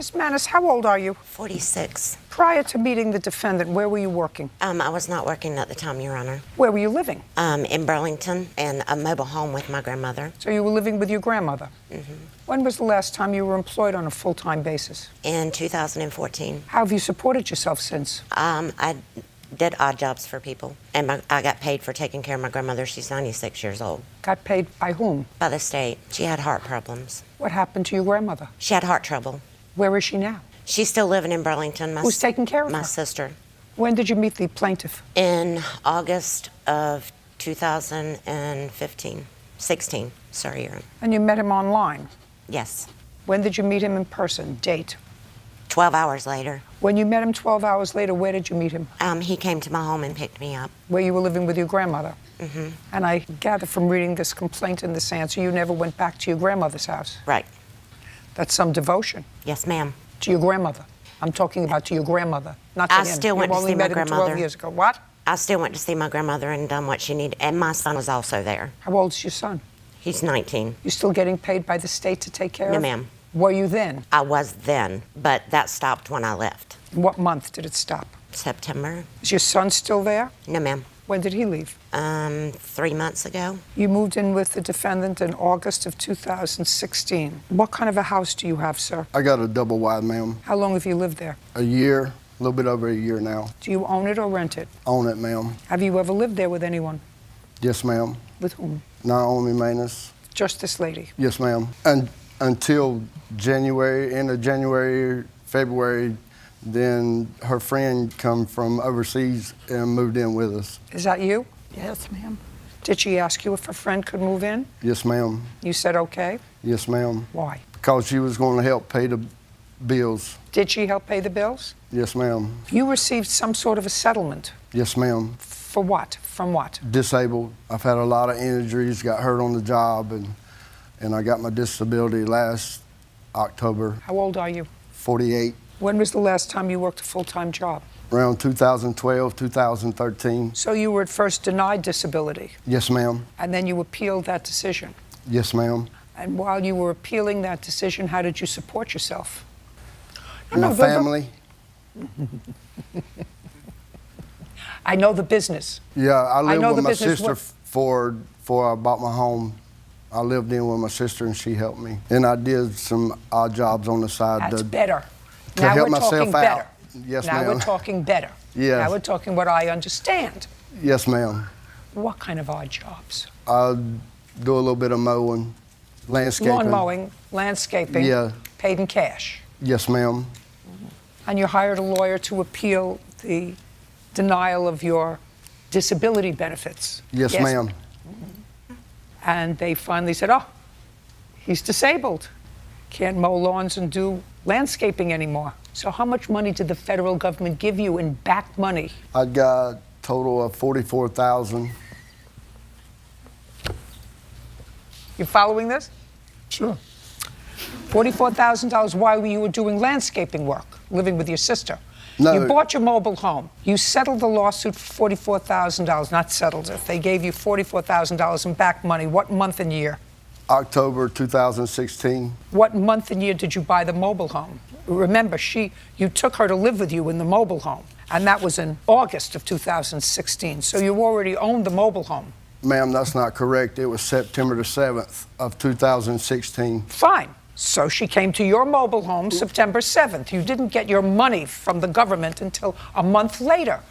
Ms. Manis, how old are you? 46. Prior to meeting the defendant, where were you working? I was not working at the time, Your Honor. Where were you living? In Burlington, in a mobile home with my grandmother. So you were living with your grandmother? Mm-hmm. When was the last time you were employed on a full-time basis? In 2014. How have you supported yourself since? I did odd jobs for people, and I got paid for taking care of my grandmother. She's 96 years old. Got paid by whom? By the state. She had heart problems. What happened to your grandmother? She had heart trouble. Where is she now? She's still living in Burlington. Who's taking care of her? My sister. When did you meet the plaintiff? In August of 16, sorry, Your Honor. And you met him online? Yes. When did you meet him in person? Date? 12 hours later. When you met him 12 hours later, where did you meet him? He came to my home and picked me up. Where you were living with your grandmother? Mm-hmm. And I gather from reading this complaint and this answer, you never went back to your grandmother's house? Right. That's some devotion. Yes, ma'am. To your grandmother. I'm talking about to your grandmother, not to him. I still went to see my grandmother. 12 years ago. What? I still went to see my grandmother and done what she needed, and my son was also there. How old's your son? He's 19. You still getting paid by the state to take care of? No, ma'am. Were you then? I was then, but that stopped when I left. What month did it stop? September. Is your son still there? No, ma'am. When did he leave? 3 months ago. You moved in with the defendant in August of 2016. What kind of a house do you have, sir? I got a double wide, ma'am. How long have you lived there? A year, a little bit over a year now. Do you own it or rent it? Own it, ma'am. Have you ever lived there with anyone? Yes, ma'am. With whom? Naomi Manus. Just this lady? Yes, ma'am. And until January, end of January, February, then her friend come from overseas and moved in with us. Is that you? Yes, ma'am. Did she ask you if a friend could move in? Yes, ma'am. You said okay? Yes, ma'am. Why? Because she was going to help pay the bills. Did she help pay the bills? Yes, ma'am. You received some sort of a settlement. Yes, ma'am. For what? From what? Disabled. I've had a lot of injuries, got hurt on the job, and I got my disability last October. How old are you? 48. When was the last time you worked a full-time job? Around 2012, 2013. So you were at first denied disability, Yes, ma'am. and then you appealed that decision. Yes, ma'am. And while you were appealing that decision, how did you support yourself? My family. I know the business. Yeah, I lived know with the my business sister before I bought my home. I lived in with my sister and she helped me. And I did some odd jobs on the side That's better. to Now help we're myself talking out. better. Yes, Now ma'am. we're talking better. Yes. Now we're talking what I understand. Yes, ma'am. What kind of odd jobs? I do a little bit of mowing, landscaping. Lawn mowing, landscaping, Yeah. paid in cash. Yes, ma'am. And you hired a lawyer to appeal the denial of your disability benefits. Yes, ma'am. And they finally said, oh, he's disabled. Can't mow lawns and do landscaping anymore. So how much money did the federal government give you in back money? I got a total of $44,000. You following this? Sure. $44,000 while you were doing landscaping work, living with your sister. No. You bought your mobile home. You settled the lawsuit for $44,000, not settled it. They gave you $44,000 in back money. What month and year? October 2016. What month and year did you buy the mobile home? Remember, you took her to live with you in the mobile home, and that was in August of 2016. So you already owned the mobile home. Ma'am, that's not correct. It was September the 7th of 2016. Fine. So she came to your mobile home September 7th. You didn't get your money from the government until a month later.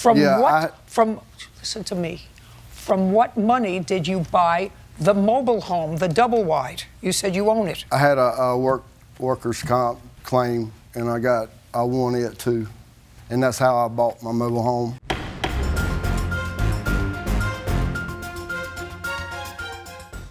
Listen to me. From what money did you buy the mobile home, the double wide? You said you own it. I had a workers' comp claim, and I won it too. And that's how I bought my mobile home.